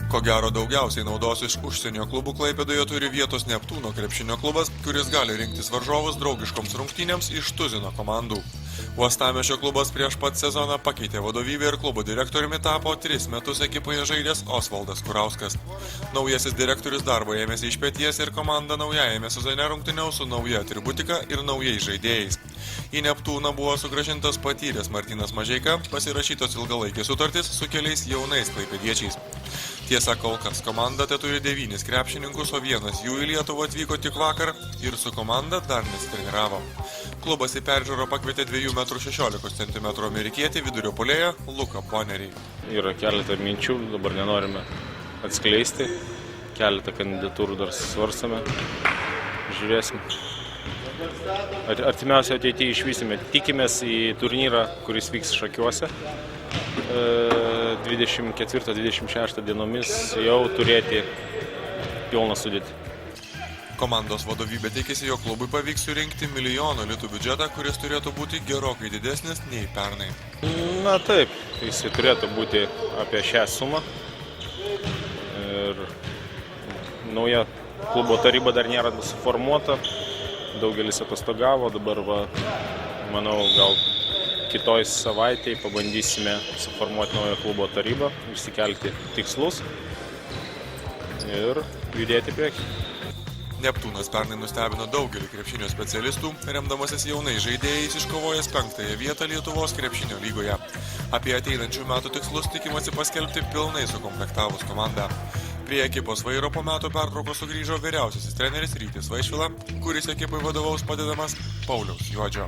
Ko gero daugiausiai naudos iš užsienio klubų Klaipėdoje turi vietos Neptūno krepšinio klubas, kuris gali rinktis varžovus draugiškoms rungtynėms iš tuzino komandų. Uostamiesčio klubas prieš pat sezoną pakeitė vadovybę ir klubo direktoriumi tapo 3 metus ekipoje žaidęs Osvaldas Kurauskas. Naujasis direktorius darbo ėmėsi iš peties ir komanda naujajame sezone rungtyniaus su nauja atributika ir naujais žaidėjais. Į Neptūną buvo sugrąžintas patyręs Martynas Mažeika, pasirašytos ilgalaikės sutartys su keliais jaunais klaipėdiečiais. Tiesa, kol kas komanda turi 9 krepšininkus, o vienas jų į Lietuvą atvyko tik vakar ir su komanda dar nesitreniravo. Klubas į peržiūrą pakvietė 2,16 m amerikietį vidurio puolėją Luką Ponerį. Yra keletą minčių, dabar nenorime atskleisti, keletą kandidatūrų dar svarstame, žiūrėsim. Artimiausiai ateityje išvysime, tikimės į turnyrą, kuris vyks Šakiuose. 24-26 dienomis jau turėti pilną sudėtį. Komandos vadovybė tikisi, jog klubui pavyks surinkti 1 milijono litų biudžetą, kuris turėtų būti gerokai didesnis nei pernai. Na taip, jis turėtų būti apie šią sumą. Ir nauja klubo taryba dar nėra suformuota, daugelis atostogavo, dabar manau gal kitoj savaitėje pabandysime suformuoti naują klubo tarybą, išsikelti tikslus ir judėti priekį. Neptūnas pernai nustebino daugelį krepšinio specialistų, remdamasis jaunais žaidėjais iškovojęs 5. vietą Lietuvos krepšinio lygoje. Apie ateinančių metų tikslus tikimasi paskelbti pilnai sukomplektavus komandą. Prie ekipos vairo po metų pertraukos sugrįžo vyriausiasis treneris Rytis Vaišvila, kuris ekipai vadovaus padedamas Pauliaus Juodžio.